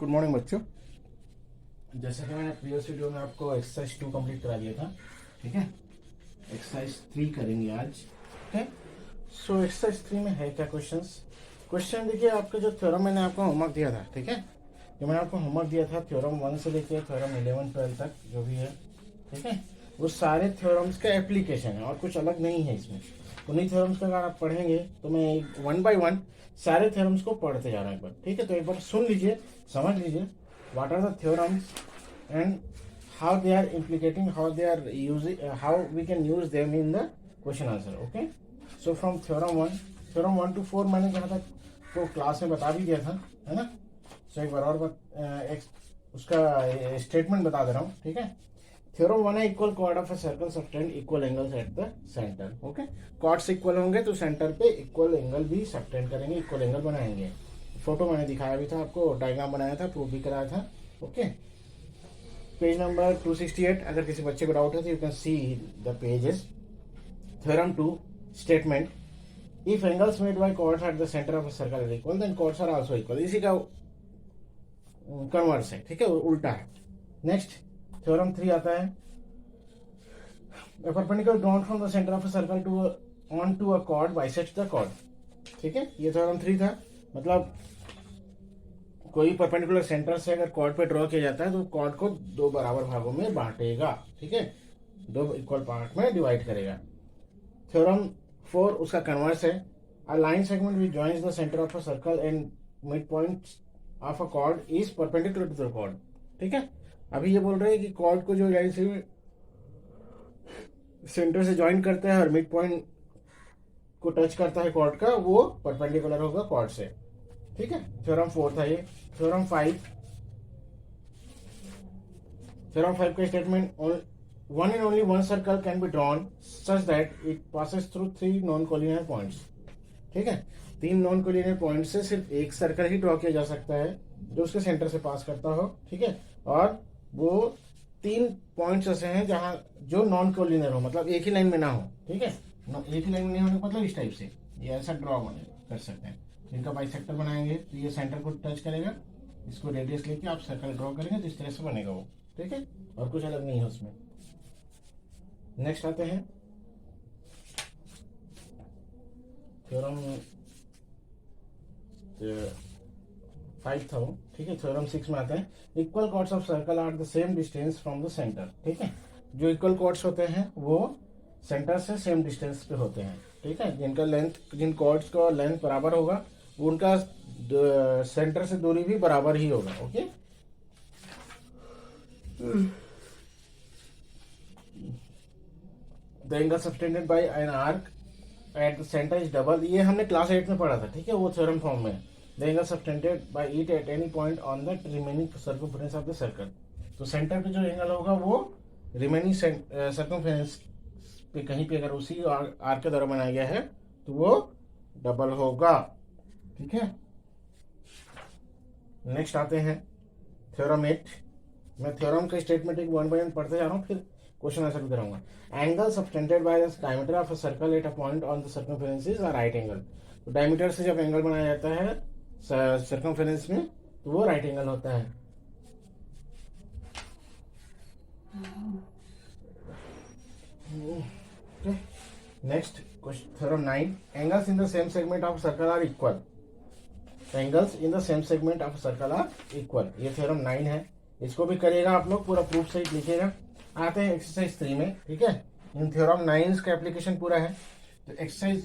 Good morning बच्चों। जैसा कि मैंने प्रीवियस वीडियो में आपको एक्सरसाइज 2 कंप्लीट करा दिया था, ठीक है। एक्सरसाइज 3 करेंगे आज, ठीक है। सो एक्सरसाइज 3 में है क्या क्वेश्चन देखिए, आपका जो थ्योरम मैंने आपको होमवर्क दिया था, ठीक है। जो मैंने आपको होमवर्क दिया था थ्योरम 1 से लेकर थ्योरम 11-12 तक जो भी है, ठीक है, वो सारे थ्योरम्स का एप्लीकेशन है और कुछ अलग नहीं है इसमें। उन्हीं थ्योरम्स का अगर आप पढ़ेंगे तो मैं 1 बाय 1 सारे थ्योरम्स को पढ़ते जा रहा हूँ एक बार, ठीक है। तो एक बार सुन लीजिए, समझ लीजिए what are the theorems and how they are implicating, how they are using, how we can use them in the question answer. Okay, so from theorem 1 to 4 मैंने जहाँ तक तो क्लास में बता भी दिया था, है ना। सो एक बार और उसका स्टेटमेंट बता दे रहा हूँ, ठीक है। थ्योरम 1 है equal chord of a circle subtend equal angles at the centre. Okay, chords equal होंगे तो सेंटर पे इक्वल एंगल भी सबटेंड करेंगे, इक्वल एंगल बनाएंगे। फोटो मैंने दिखाया भी था आपको, डायग्राम बनाया था, प्रूफ भी कराया था। Okay, page number 268। अगर किसी बच्चे को डाउट है तो you can see the pages. Theorem 2 statement, if angles made by chords at the centre of a circle are equal then chords are also equal. इसी का कन्वर्स है, ठीक है, उल्टा है। नेक्स्ट थ्योरम 3 आता है, a perpendicular drawn from the center of a circle to onto a chord bisects the chord। ठीक है, ये थ्योरम 3 था। मतलब कोई परपेंडिकुलर सेंटर से अगर कॉर्ड पे ड्रॉ किया जाता है तो कॉर्ड को दो बराबर भागों में बांटेगा, ठीक है, दो इक्वल पार्ट में डिवाइड करेगा। थ्योरम 4 उसका कन्वर्स है, a line segment which joins the centre of a circle and mid point of a chord is perpendicular to the chord. ठीक है, अभी ये बोल रहे हैं कि कॉर्ड को जो लाइन से सेंटर से ज्वाइन करता है और मिड पॉइंट को टच करता है कॉर्ड का, वो परपेंडिकुलर होगा कॉर्ड से, ठीक है। थ्योरम 4 था ये। थ्योरम 5, का statement, one and only one circle can be drawn such that it passes through 3 non collinear points. ठीक है, 3 नॉन कोलिनियर पॉइंट से सिर्फ एक सर्कल ही ड्रॉ किया जा सकता है जो उसके सेंटर से पास करता हो, ठीक है। और वो 3 पॉइंट्स ऐसे हैं जहां जो नॉन कोलिनियर हो, मतलब एक ही लाइन में ना हो, ठीक है। एक ही लाइन में नहीं होने का मतलब इस टाइप से ये ऐसा ड्रॉ कर सकते हैं। इनका बाइसेक्टर बनाएंगे तो ये सेंटर को टच करेगा, इसको रेडियस लेके आप सर्कल ड्रॉ करेंगे तो इस तरह से बनेगा वो, ठीक है, और कुछ अलग नहीं है उसमें। नेक्स्ट आते हैं थ्योरम 5 था वो, ठीक है। थ्योरम 6 में आते हैं, equal chords of circle are the same distance from the centre. ठीक है, जो इक्वल कॉर्ड्स होते हैं वो सेंटर से सेम डिस्टेंस पे होते हैं, ठीक है। जिनका लेंथ, जिन कॉर्ड्स का लेंथ बराबर होगा उनका सेंटर से दूरी भी बराबर ही होगा। Okay, the angle subtended bye an arc eight the centre is double. ये हमने क्लास 8 में पढ़ा था, ठीक है, वो थ्योरम फॉर्म में। The angle subtended bye it at any point on the remaining circumference of the circle. तो सेंटर पे जो एंगल होगा वो रिमेनिंग सर्कमफेरेंस पे कहीं पे अगर उसी आर्क के द्वारा बनाया गया है तो वो डबल होगा, ठीक है। नेक्स्ट आते हैं थ्योरम 8। मैं थ्योरम का स्टेटमेंट एक 1 बाय 1 पढ़ते जा रहा हूँ, फिर क्वेश्चन आंसर भी कराऊंगा। Angle subtended by the diameter of a circle at a point on the circumference is a right angle. तो डायमीटर से जब एंगल बनाया जाता है सर्कमफेरेंस में तो वो राइट एंगल होता है। Next theorem 9, angles in the same segment of circle are equal. Angles in the same segment of circle are equal, ये थ्योरम 9 है। इसको भी करिएगा आप लोग, पूरा प्रूफ सहित लिखिएगा। आते हैं एक्सरसाइज 3 में, ठीक है। इन थ्योरम 9 का एप्लीकेशन पूरा है। तो एक्सरसाइज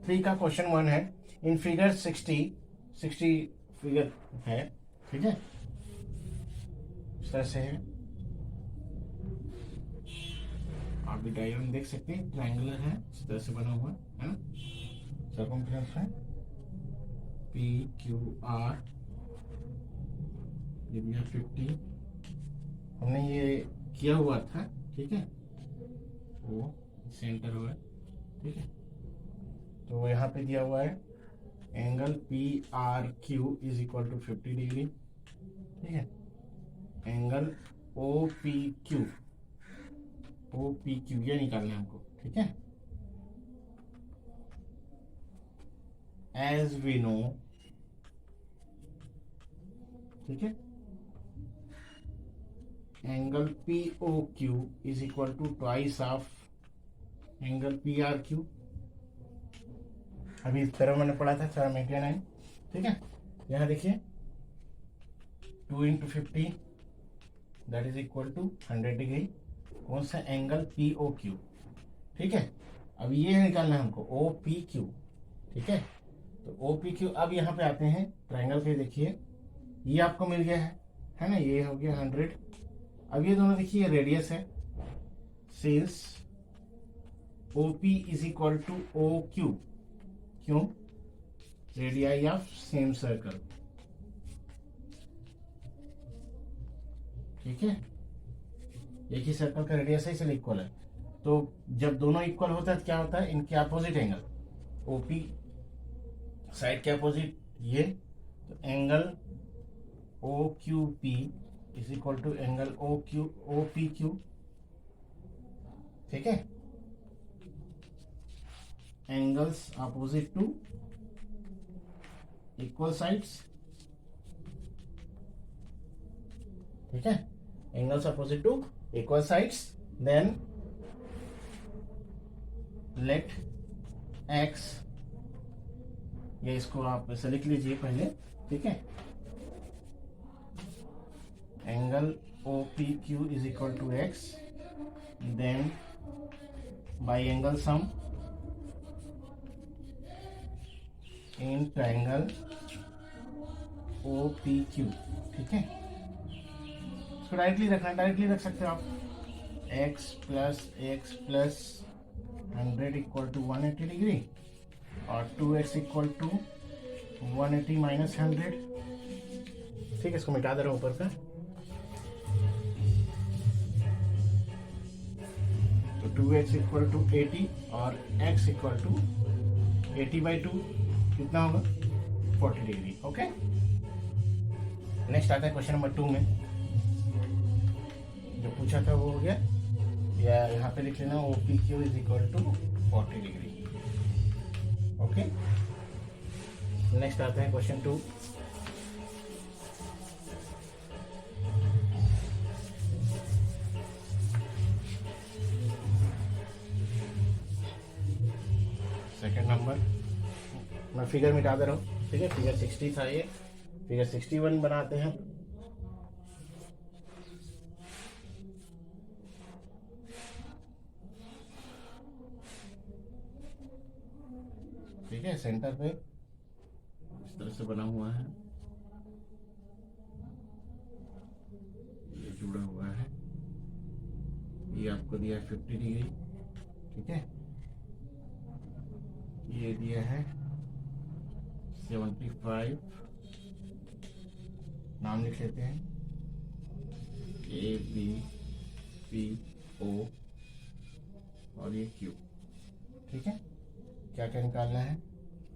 3 का क्वेश्चन 1 है, इन फिगर 60 फिगर है, ठीक है, इस तरह से है। आप भी डायग्राम देख सकते हैं, ट्रायंगुलर है, इस तरह से बना हुआ है ना। सर्कमफेरेंस है पी क्यू आर, ये भी है 50। हमने ये किया हुआ था, ठीक है, वो सेंटर हुआ है, ठीक है। तो यहाँ पे दिया हुआ है angle P R Q is equal to 50 degree, ठीक है। एंगल ओ पी क्यू ये निकालना है हमको, ठीक है। एज वी नो ठीक है। Angle P O Q is equal to twice of angle P R Q. अभी इस तरह मैंने पढ़ा था 4 9, ठीक है। यहाँ देखिए 2 × 50 that is equal to 100 degree. कौन सा एंगल पी ओ क्यू, ठीक है। अब ये निकालना है हमको ओ पी क्यू, ठीक है। तो ओ पी क्यू, अब यहाँ पे आते हैं ट्राइंगल पे, देखिए ये आपको मिल गया है ना, ये हो गया 100। अब ये दोनों देखिए रेडियस है, since O P is equal to O Q, क्यों, रेडियाई ऑफ सेम सर्कल, ठीक है। एक ही सर्कल का रेडियस है इसलिए इक्वल है। तो जब दोनों इक्वल होता है तो क्या होता है, इनके अपोजिट एंगल, ओपी साइड के अपोजिट ये, तो angle O Q P is equal to angle O P Q, ठीक है। Angles opposite to equal sides, ठीक है। Angles opposite to equal sides, then let x, ये इसको आप ऐसे लिख लीजिए पहले, ठीक है। Angle O P Q is equal to x, then by angle sum in triangle O P Q, ठीक है। इसको डायरेक्टली रखना, डायरेक्टली रख सकते हो आप, x plus 100 equal to 180 degree और 2x इक्वल टू 180 माइनस 100, ठीक है। इसको मिटा दे रहा हूं ऊपर का, तो 2x इक्वल टू 80 और x इक्वल टू 80/2 कितना होगा, 40 डिग्री, ओके। नेक्स्ट आता है क्वेश्चन नंबर 2 में, जो पूछा था वो हो गया, या यहाँ पे लिख लेना O P Q is equal to 40 degree, okay. Next आता है क्वेश्चन 2। सेकंड नंबर, मैं फिगर मिटा दे रहा हूँ, ठीक है। फिगर 60 था ये, फिगर 61 बनाते हैं। ठीक है, सेंटर पे इस तरह से बना हुआ है, ये जुड़ा हुआ है, ये आपको दिया है 50 डिग्री, ठीक है। ये दिया है 75, नाम लिख लेते हैं ए बी पी ओ और ये क्यू, ठीक है। क्या क्या निकालना है,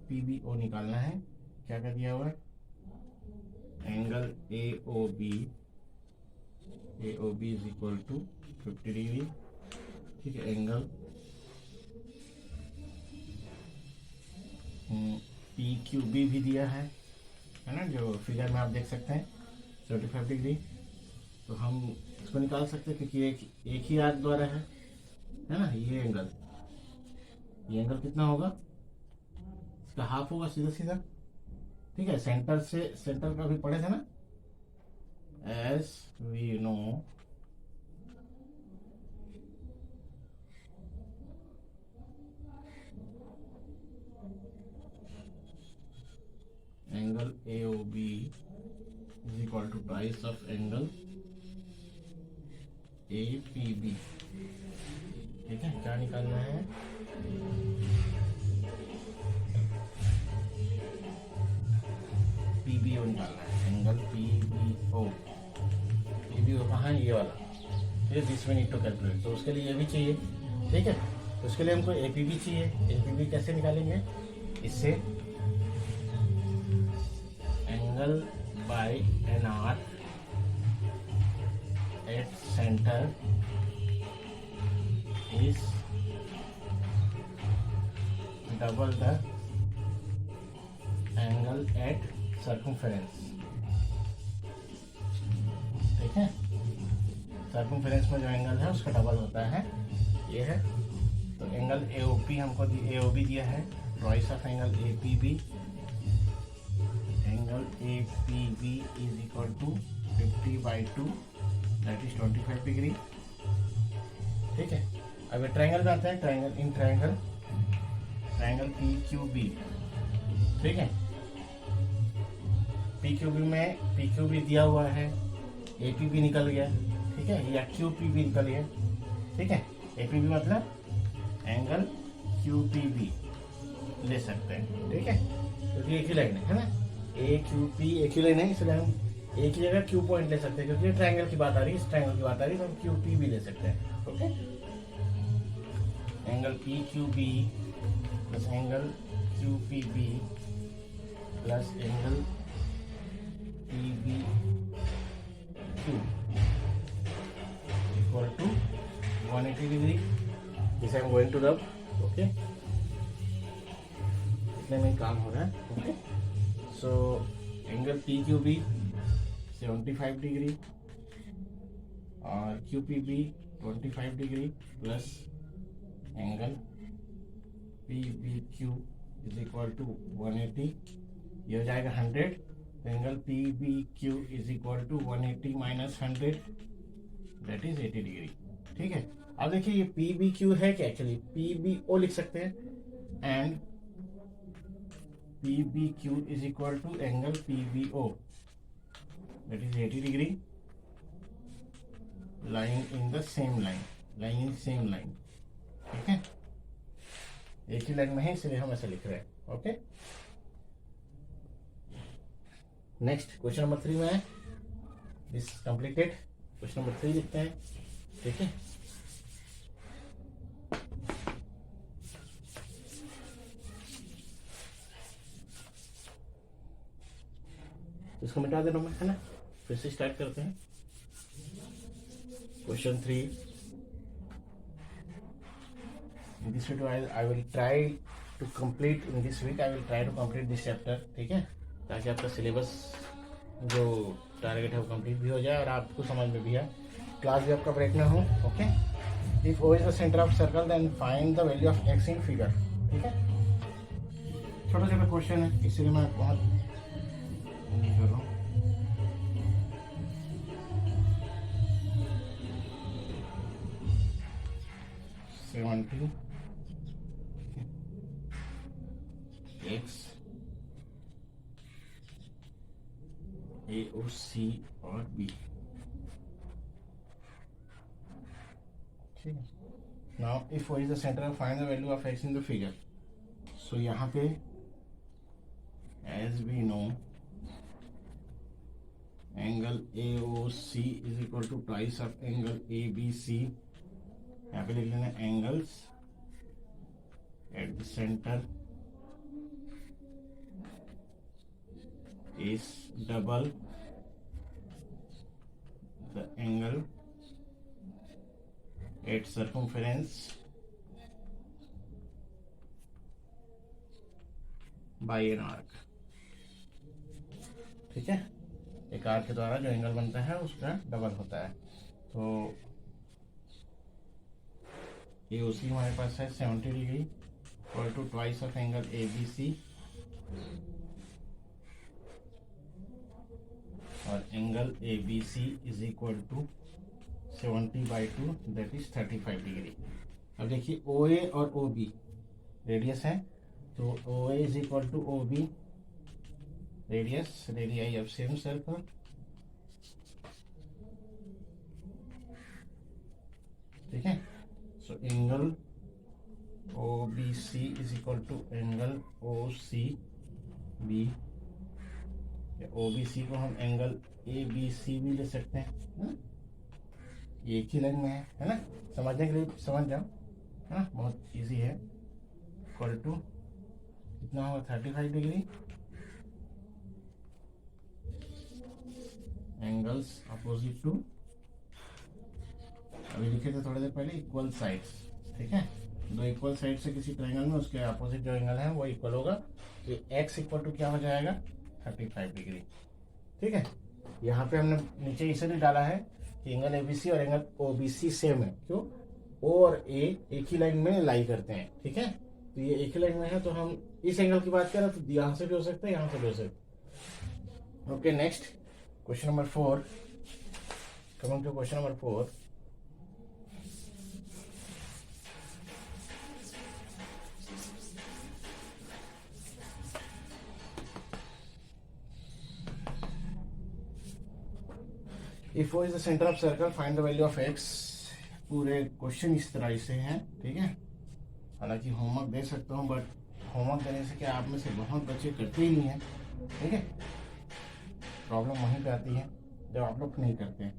पी बी ओ निकालना है। क्या क्या दिया हुआ है, angle A O B is equal to 50 degree, ठीक है। एंगल पी क्यू बी भी दिया है ना, जो फिगर में आप देख सकते हैं 75 डिग्री। तो हम इसको निकाल सकते हैं क्योंकि एक ही आर्क द्वारा है ना ये एंगल कितना होगा, इसका हाफ होगा सीधा सीधा, ठीक है। सेंटर का भी पढ़े थे ना, as we know angle A O B is equal to twice of angle A P B, ठीक है। क्या निकालना है, पी बी ओ निकालना है, एंगल पी बी ओ कहाँ है, ये वाला, ये दिस में नीड टू कैलकुलेट। तो उसके लिए ये भी चाहिए, ठीक है। तो उसके लिए हमको ए पी बी चाहिए। ए पी बी कैसे निकालेंगे, इससे angle by an arc at centre is double the angle at circumference, ठीक है। सर्कमफेरेंस में जो एंगल है उसका डबल होता है, ये है। तो एंगल AOP हमको AOB दिया है, twice of angle APB। Angle APB is equal to 50/2 that is 25 degree. ठीक है। अब ये ट्रायंगल में आते हैं, ट्रायंगल PQB। ठीक है। PQB दिया हुआ है, APB निकल गया, ठीक है, या QPB निकल गया। ठीक है। APB मतलब एंगल QPB ले सकते हैं। ठीक है, क्योंकि एक ही लाइन है ना, AQP एक ही लाइन है, इसलिए हम एक ही जगह Q पॉइंट ले सकते हैं, क्योंकि ये ट्रायंगल की बात आ रही है, इस ट्रायंगल की बात आ रही है, तो हम QPB ले सकते हैं। Okay, angle PQB plus angle QPB plus angle PBQ equal to 180 degree. This I am going to rub. Okay, इतने में काम हो रहा है। Okay, so angle PQB 75 degree और QPB 25 degree plus angle PBQ is equal to 180, ये हो जाएगा 100। तो angle PBQ is equal to 180 minus 100 that is 80 degree. ठीक है। अब देखिए ये PBQ है क्या, एक्चुअली PBO लिख सकते हैं, and PBQ is equal to angle PBO that is 80 degree, lying in the same line. ठीक है, एक ही लाइन में है, इसलिए हम ऐसे लिख रहे हैं। ओके, नेक्स्ट क्वेश्चन नंबर 3 में है, दिस कंप्लीटेड। क्वेश्चन नंबर 3 लिखते हैं। ठीक है, इसको मिटा देना मैं, है ना, फिर से स्टार्ट करते हैं। Question 3, in this video I will try to complete in this week, I will try to complete this chapter। ठीक है, ताकि आपका सिलेबस जो टारगेट है वो कंप्लीट भी हो जाए और आपको समझ में भी आए, क्लास भी आपका ब्रेक ना हो। Okay, if O is the center of circle then find the value of x in figure। ठीक है, छोटा छोटा क्वेश्चन है, इसलिए मैं बहुत नहीं कर रहा हूँ। x AOC और B। ठीक है, now if O is the center, find the value of x in the figure। सो यहाँ पे as we know angle AOC is equal to twice of angle ABC। यहाँ पे लिख लेना angles at the centre is double the angle at circumference by an arc। ठीक है, एक arc के द्वारा जो एंगल बनता है उसका डबल होता है। तो AOC हमारे पास है 70 degree equal to twice of angle ABC और angle ABC is equal to 70/2 that is 35 degree. अब देखिए OA और OB रेडियस है, तो OA is equal to OB radii of same circle. ठीक है, so angle OBC is equal to angle OCB। OBC को हम एंगल ABC भी ले सकते हैं, ये एक ही लाइन में है ना, समझने के लिए समझ जाओ, है ना, बहुत इजी है। इक्वल टू कितना होगा 35 डिग्री, एंगल्स अपोजिट टू, अभी लिखे थे थोड़ी देर पहले, इक्वल साइड्स। ठीक है, दो इक्वल साइड से किसी ट्रायंगल में उसके अपोजिट जो एंगल है वो इक्वल होगा, तो x इक्वल टू क्या हो जाएगा 35 डिग्री। ठीक है, यहाँ पे हमने नीचे इसलिए डाला है कि एंगल एबीसी और एंगल ओबीसी सेम है। क्यों? ओ और ए एक ही लाइन में लाई करते हैं, ठीक है। तो ये एक ही लाइन में है, तो हम इस एंगल की बात करें तो यहाँ से भी हो सकता है, यहाँ से भी हो सकता है। Okay, next question number 4। Coming to question number 4। If O is the centre of circle find the value of x. पूरे क्वेश्चन इस तरह से हैं, ठीक है। हालांकि होमवर्क दे सकता हूँ, बट होमवर्क देने से क्या आप में से बहुत बच्चे करते ही नहीं है, ठीक है। प्रॉब्लम वहीं पे आती है जब आप लोग नहीं करते हैं।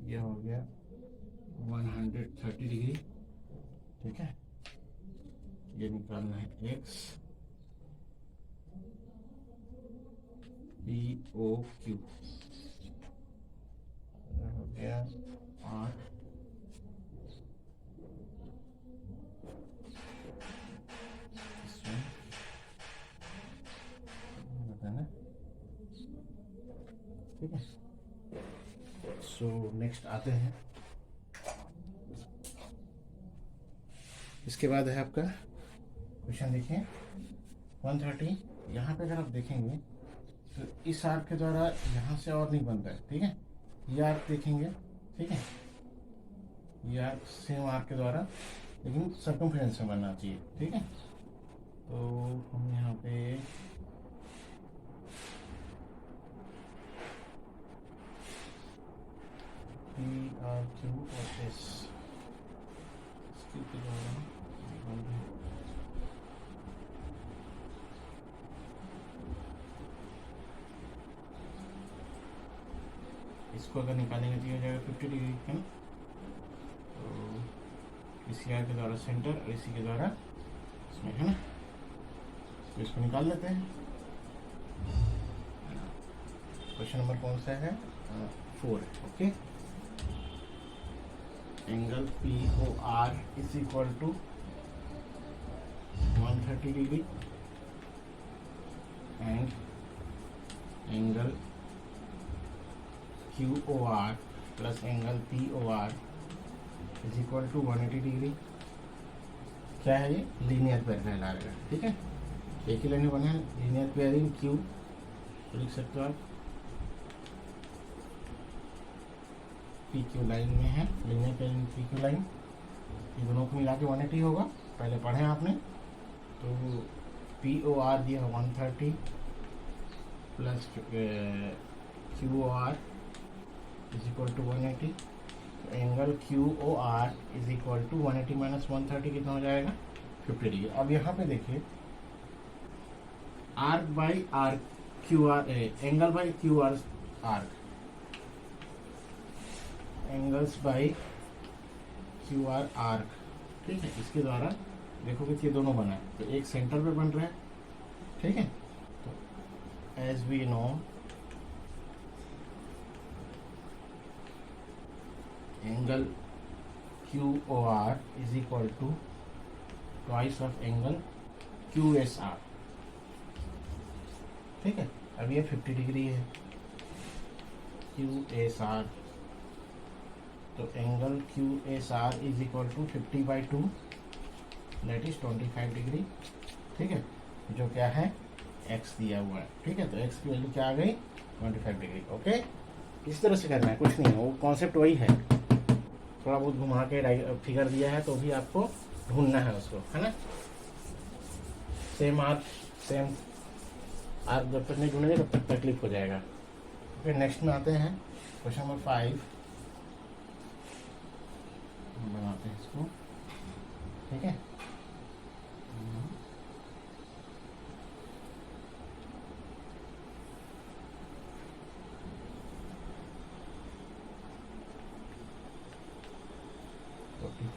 ये हो गया 130 डिग्री, ठीक है। ये निकालना है एक्स पी ओ क्यू, हो गया आर बताना, ठीक है। सो नेक्स्ट आते हैं, इसके बाद है आपका क्वेश्चन देखिए 130। यहाँ पे अगर आप देखेंगे तो इस आर्क के द्वारा यहाँ से और नहीं बनता है, ठीक है। ये आर्क देखेंगे, ठीक है, ये आर्क सेम आर्क के द्वारा लेकिन सर्कमफ्रेंस में बनना चाहिए, ठीक है। तो हम यहाँ पे पी आर क्यू और एस के द्वारा इसको अगर निकालेंगे तो ये हो जाएगा 50 डिग्री, है ना। तो इसी आर के द्वारा सेंटर और इसी के द्वारा इसमें, है ना। तो इसको निकाल लेते हैं। क्वेश्चन नंबर कौन सा है? 4, okay. Angle P O R is equal to 130 degree and angle Q O R plus angle P O R is equal to 180 degree. क्या है ये? लीनियर पेयर कहलाएगा, ठीक है। एक ही लाइन में बना है, लीनियर पेयर इन क्यू, तो लिख सकते हो आप पी क्यू लाइन में है, linear pair in P Q line. ये दोनों को मिला के 180 होगा, पहले पढ़े आपने। तो पी ओ आर दिया 130 plus Q O R is equal to 180। Angle Q O R is equal to 180 minus 130 कितना हो जाएगा? 50 डिग्री। अब यहाँ पे देखिए arc by arc Q R, angle by Q R arc, angles by Q R arc, ठीक है। इसके द्वारा देखोगे कि ये दोनों बना है, तो एक सेंटर पे बन रहा है, ठीक है। तो as we know angle Q O R is equal to twice of angle Q S R, ठीक है। अब ये 50 डिग्री है क्यू एस आर, तो angle Q S R is equal to 50/2 that is 25 degree, ठीक है। जो क्या है? एक्स दिया हुआ है, ठीक है। तो एक्स की वैल्यू क्या आ गई? 25 डिग्री, ओके। इस तरह से करना है, कुछ नहीं है, वो कॉन्सेप्ट वही है। थोड़ा बहुत घुमा के फिगर दिया है तो भी आपको ढूंढना है उसको, है ना। सेम आर्क सेम आर्क जब तक नहीं ढूंढेंगे तब तक तकलीफ हो जाएगा। फिर नेक्स्ट में आते हैं क्वेश्चन नंबर 5। बनाते हैं इसको, ठीक है।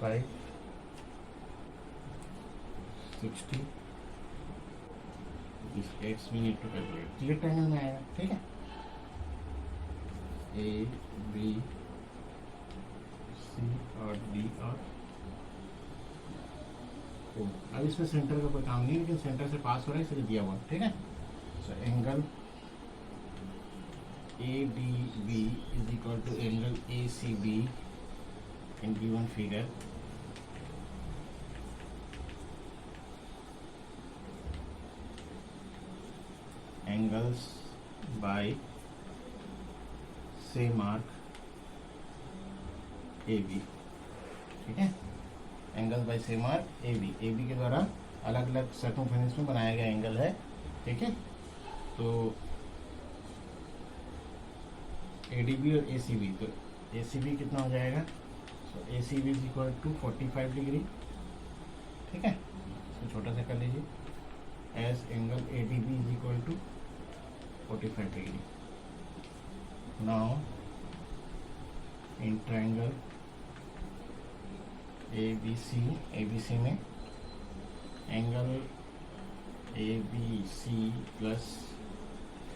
फाइव 60 इस x we need to calculate. ये ट्रायंगल में आएगा, ठीक है। ए बी सी और डी और ओ। अब इसमें सेंटर का कोई काम नहीं है, लेकिन सेंटर से पास हो रहा है इसलिए दिया हुआ, ठीक है। So angle A D B is equal to angle A C B in given figure angles by same arc AB, ठीक है। Angle by same arc AB, AB के द्वारा अलग अलग सर्कमफेरेंस में बनाया गया एंगल है, ठीक है। तो ADB और ACB, तो ACB कितना हो जाएगा, so ACB is equal to 45 degree, ठीक है। तो छोटा सा कर लीजिए, as angle ADB is equal to 45 degree. Now in triangle ABC में angle ABC plus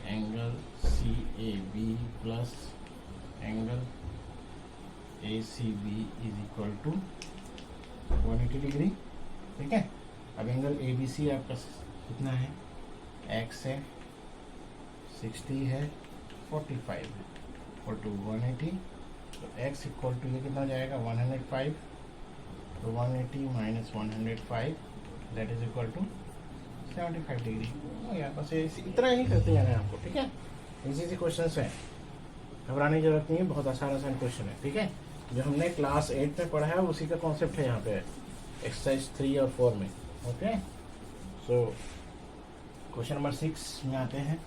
angle CAB plus angle ACB is equal to 180 degree, ठीक है। अब एंगल ABC आपका कितना है, x है 60 है 45 है इक्वल टू 180, तो x इक्वल टू ये कितना हो जाएगा 105, तो 180 minus 105 that is equal to 75 degree. यार बस इतना ही करते जाना है आपको, ठीक है। इजी क्वेश्चन है, घबराने की जरूरत नहीं है, बहुत आसान क्वेश्चन है, ठीक है। जो हमने क्लास 8 में पढ़ा है उसी का कॉन्सेप्ट है यहाँ पे एक्सरसाइज 3 और 4 में, ओके। सो क्वेश्चन नंबर 6 में आते हैं।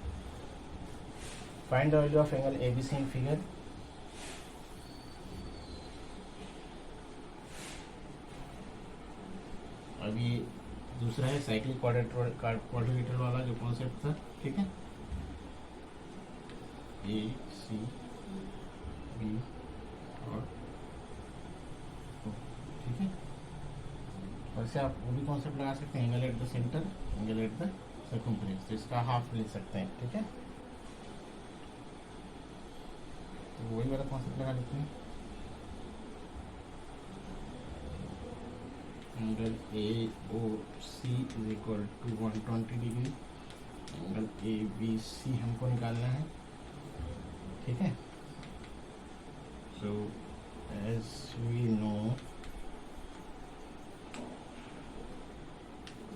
Find the value of angle ABC in figure. अब ये दूसरा है साइक्लिक क्वाड्रिलेटरल वाला जो कॉन्सेप्ट था, ठीक है। AC B और O, ठीक है। वैसे आप वो भी कॉन्सेप्ट लगा सकते हैं, angle eight the centre, angle at the circumference, तो इसका हाफ ले सकते हैं, ठीक है। तो वही वाला कॉन्सेप्ट लगा देते हैं, angle AOC is equal to 120 degree, angle ABC हमको निकालना है, ठीक है। So as we know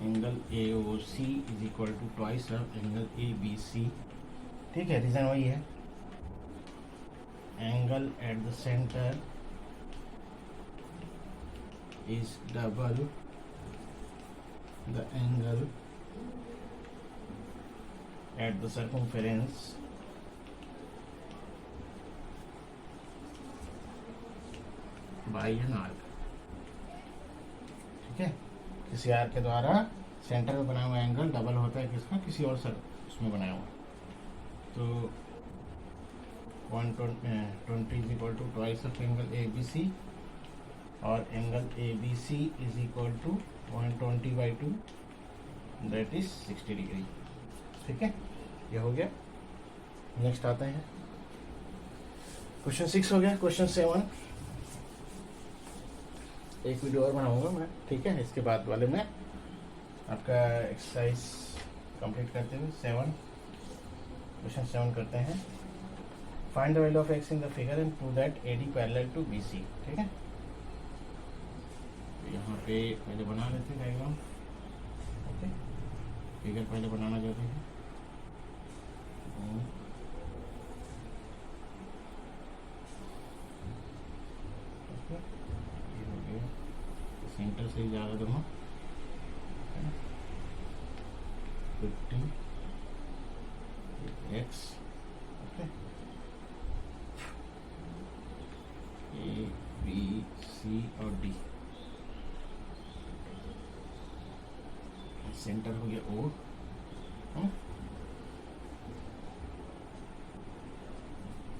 angle AOC is equal to twice of angle ABC, ठीक है। रीजन वही है, angle at the center is double the angle at the circumference by an arc, ठीक है। किसी आर्क के द्वारा सेंटर में बना हुआ एंगल डबल होता है किसका, किसी और उसमें बनाया हुआ, तो 120 is equal to twice of angle ABC, और angle ABC is equal to 120/2 that is 60 degree, ठीक है। ये हो गया। नेक्स्ट आते हैं क्वेश्चन 6 हो गया। क्वेश्चन 7 एक वीडियो और बनाऊंगा मैं, ठीक है। इसके बाद वाले में आपका एक्सरसाइज कंप्लीट करते हुए 7 क्वेश्चन 7 करते हैं। Find the value of x in the figure and prove that AD parallel to BC, ठीक है। यहाँ पे पहले बना लेते हैं डायग्राम, ओके। फिगर पहले बनाना जरूरी है, ओके। ये हो गया, सेंटर से ही जा रहा दोनों, 50 x, okay. A B C और D, सेंटर हो गया O,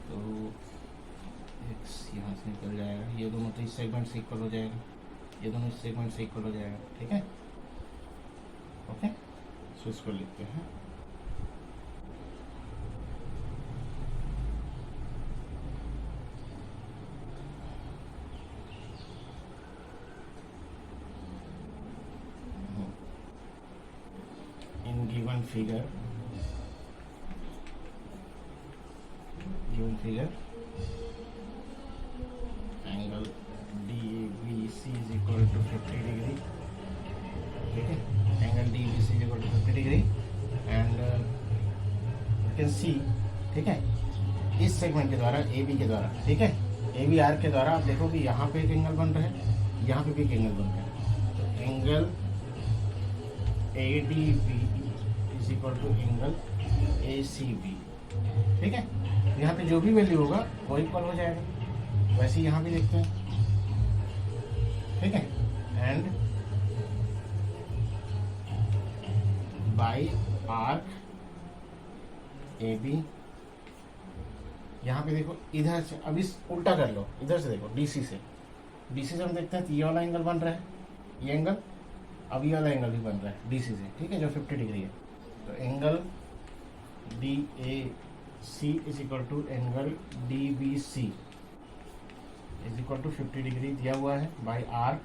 तो x यहाँ से निकल जाएगा, ये दोनों तो इस सेगमेंट से इक्वल हो जाएगा, ये दोनों इस सेगमेंट से इक्वल हो जाएगा, ठीक है, ओके। सो इसको लिखते हैं figure angle DBC is equal to 50 degree. ठीक है, angle DBC is equal to 50 degree and you can see, ठीक है, इस सेगमेंट के द्वारा AB के द्वारा, ठीक है, AB आर्क के द्वारा आप देखो कि यहाँ पे एक एंगल बन रहा है, यहाँ पे भी एक एंगल बन रहा है। तो angle ADB is equal to angle ACB, ठीक है। यहाँ पे जो भी वैल्यू होगा वो इक्वल हो जाएगा। वैसे ही यहाँ भी देखते हैं, ठीक है, एंड बाई आर्क AB, यहाँ पे देखो इधर से, अब इस उल्टा कर लो, इधर से देखो DC से हम देखते हैं तो ये वाला एंगल बन रहा है, ये एंगल, अब ये वाला एंगल भी बन रहा है DC से, ठीक है, जो 50 डिग्री है। तो angle DAC is equal to angle DBC is equal to 50 degree दिया हुआ है बाय आर्क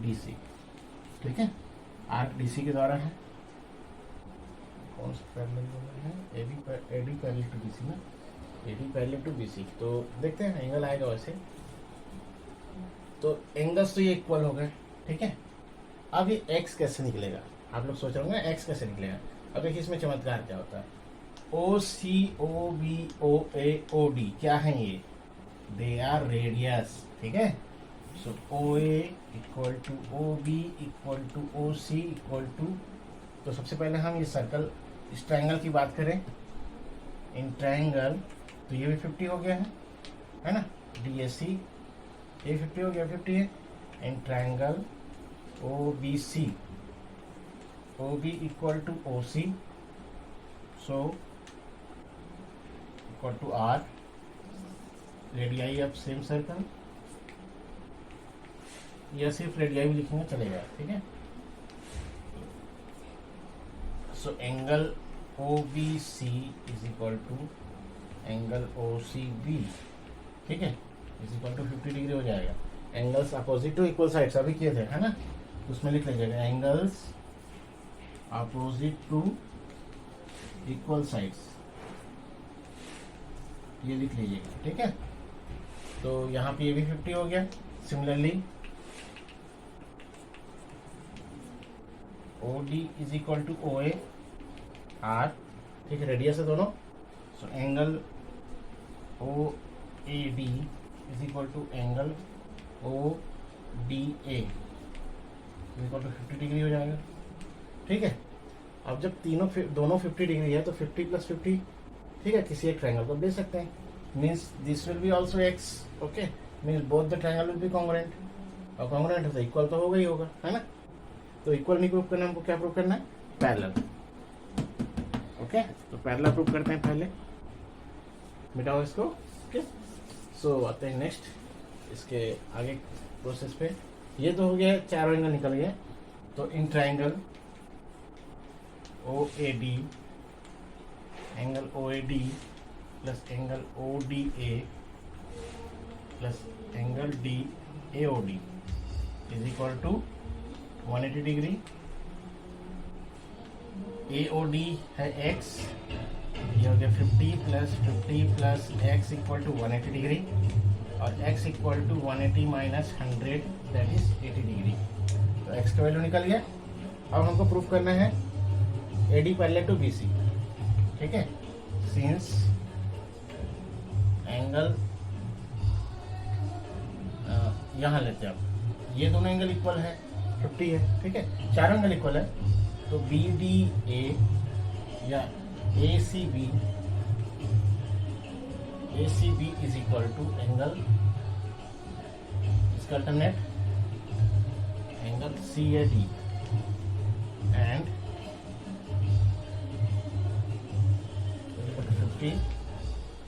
DC, ठीक है, आर्क DC के द्वारा है। कौन सा पैरेलल है? AD पैरेलल टू BC ना, AD पैरेलल टू BC। तो देखते हैं एंगल आएगा वैसे, तो एंगल्स तो ये इक्वल हो गए, ठीक है। अब ये x कैसे निकलेगा, आप लोग सोच रहे होंगे x कैसे निकलेगा। अब देखिए इसमें चमत्कार क्या होता है। OC OB OA OD क्या है ये, दे आर रेडियस, ठीक है। So OA equal to OB equal to OC equal to, तो सबसे पहले हम ये सर्कल, इस ट्रायंगल की बात करें, इन ट्रायंगल तो ये भी 50 हो गया है ना, DAC ये 50 हो गया, 50 है। In triangle OBC, OB equal to OC, so equal to R, radii of same circle, या सिर्फ रेडियाई भी लिखेंगे चलेगा, ठीक है। So angle OBC is equal to angle OCB, ठीक है, इज इक्वल टू 50 डिग्री हो जाएगा। Angles opposite to equal sides अभी किए थे, है ना, उसमें लिख लीजिएगा angles opposite to equal sides, ये लिख लीजिएगा, ठीक है। तो यहाँ पे ये भी 50 हो गया। Similarly OD is equal to OA R, ठीक है, रेडियस है दोनों। So angle OAD is equal to angle ODA is equal to 50 degree हो जाएगा, ठीक है। अब जब दोनों 50 डिग्री है तो 50 प्लस 50, ठीक है, किसी एक ट्रायंगल को दे सकते हैं। Means this will be also x, okay, means both the triangle will be congruent, और कॉन्ग्रुएंट है तो इक्वल तो होगा ही होगा, है ना। तो इक्वल नहीं प्रूव करना, हमको क्या प्रूव करना है, पैरेलल, ओके। तो पैरेलल प्रूव करते हैं पहले, मिटाओ इसको, ओके। सो आते हैं नेक्स्ट, इसके आगे प्रोसेस पे। ये तो हो गया, चारों एंगल निकल गए। तो in triangle OAD, angle OAD plus angle ODA plus angle DAOD is equal to 180 degree. AOD है x, ये हो गया 50 plus x equal to 180 degree, और x equal to 180 minus 100 that is 80 degree. तो x का वैल्यू निकल गया। अब हमको प्रूफ करना है AD पैरेलल टू BC, ठीक है। सिंस एंगल यहाँ लेते हैं, अब ये दोनों एंगल इक्वल है, 50 है, ठीक है, चारों एंगल इक्वल है। तो BDA या ACB is equal to angle, इसका alternate angle CAD and 50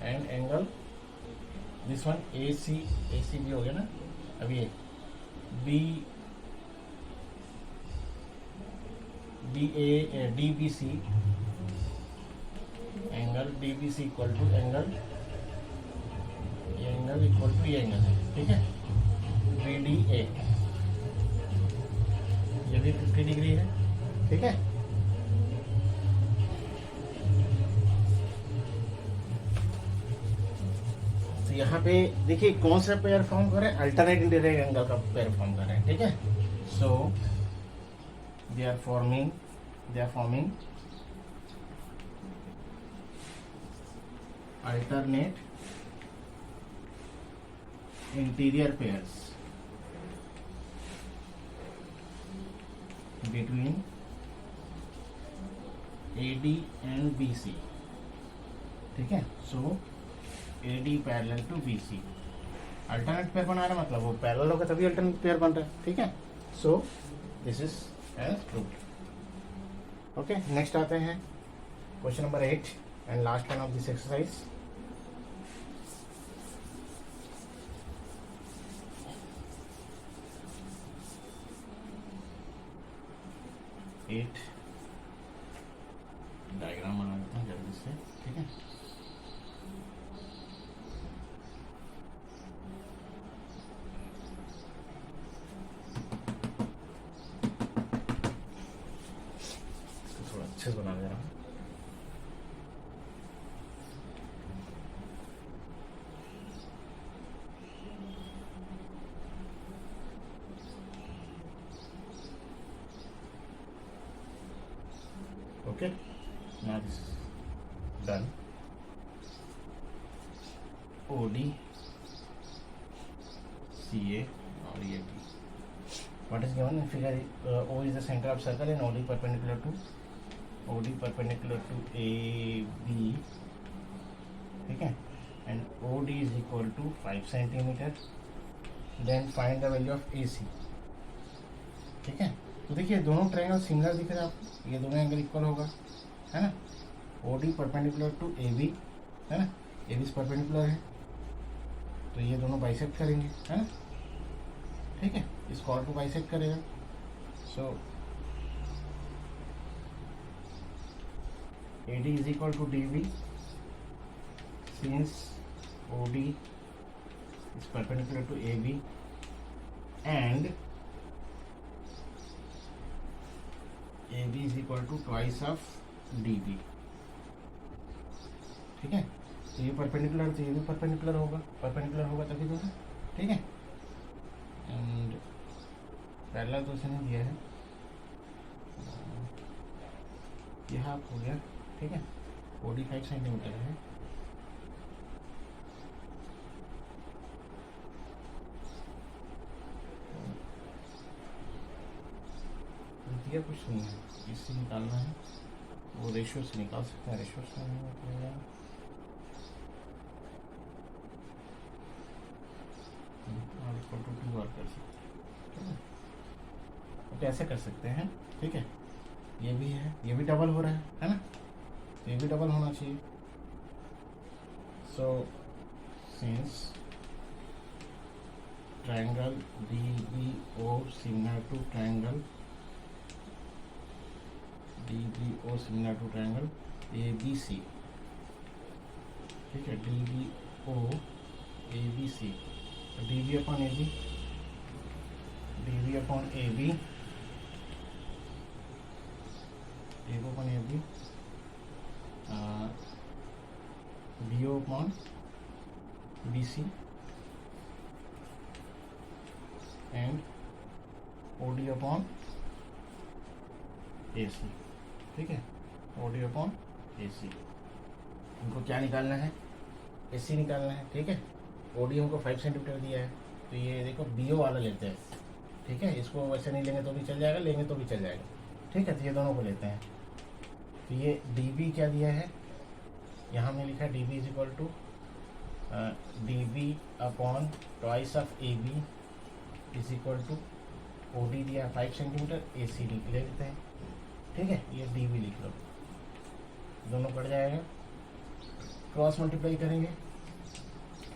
and angle this one ACB हो गया ना। अब ये DBC angle DBC equal to angle, ये एंगल इक्वल टू ये एंगल है, ठीक है, BDA, ये भी 50 डिग्री है, ठीक है। तो यहाँ पे देखिए कौन सा पेयर फॉर्म कर रहे हैं, अल्टरनेट इंटीरियर एंगल का पेयर फॉर्म कर रहे हैं, ठीक है। So they are forming alternate interior pairs between AD and BC, ठीक है। So AD parallel to BC, alternate pair बना रहा है, मतलब वो पैरेलल होगा तभी अल्टरनेट पेयर बन रहा है, ठीक है। So this is as proved. Okay, next आते हैं question number 8 and last one of this exercise. Diagram बना देता हूँ जल्दी से, ठीक है। इसको थोड़ा अच्छे से बना दे रहा हूँ। Okay, now this is done. OD, CA और ये T. What is given in figure? O is the center of circle and OD perpendicular to AB, ठीक है, and OD is equal to 5 centimeter. Then find the value of AC, ठीक है। तो देखिए दोनों triangle similar दिख रहे हैं आपको, ये दोनों एंगल इक्वल होगा, है ना। OD परपेंडिकुलर टू AB, है ना, AB परपेंडिकुलर है, तो ये दोनों बाइसेक्ट करेंगे, है ना, ठीक है। इस कॉर्ड को बाइसेक्ट करेगा। So AD is equal to DB since OD is perpendicular to AB and AB is equal to twice of DB, ठीक है। तो ये परपेंडिकुलर, तो ये भी परपेंडिकुलर होगा तभी तो है, ठीक है। एंड पैरेलल तो उसने दिया है, ये हाफ हो गया, ठीक है। OD 5 सेंटीमीटर है, दिया कुछ नहीं है, इससे निकालना है, वो रेशियो से निकाल सकते हैं, रेशियो से नहीं निकलेगा, और कर सकते हैं, तो ऐसे कर सकते हैं, ठीक है। ये भी है, ये भी डबल हो रहा है ना, तो ये भी डबल होना चाहिए। So since triangle DBO similar to triangle DBO similar to triangle ABC, ठीक है। DBO ABC, DB upon AB, DB upon AB, AB upon AB, BO upon BC and OD upon AC, ठीक है। OD upon AC, हमको क्या निकालना है, AC निकालना है, ठीक है। OD हमको 5 सेंटीमीटर दिया है, तो ये देखो BO वाला लेते हैं, ठीक है। इसको वैसे नहीं लेंगे तो भी चल जाएगा, लेंगे तो भी चल जाएगा, ठीक है। तो ये दोनों को लेते हैं। तो ये DB क्या दिया है, यहाँ में लिखा है DB is equal to DB upon twice of AB is equal to OD दिया 5 सेंटीमीटर, AC ले लेते हैं, ठीक है। ये DB लिख लो, दोनों कट जाएगा, क्रॉस मल्टीप्लाई करेंगे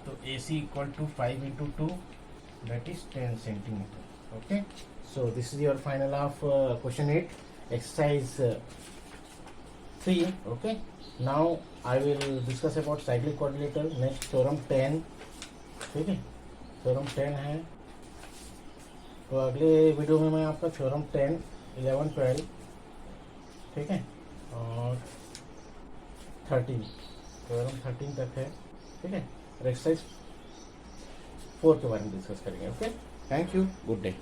तो AC equal to 5 into 2 that is 10 centimetre, okay. So this is your final of question 8 exercise 3, okay. Now I will discuss about cyclic quadrilateral. Next theorem 10, ठीक है, थ्योरम 10 है। तो अगले वीडियो में मैं आपका थ्योरम 10, 11, 12 ठीक है, और 13 प्रॉब्लम 13 तक है, ठीक है। और एक्सरसाइज 4 के बारे में डिस्कस करेंगे। Okay, thank you, good day.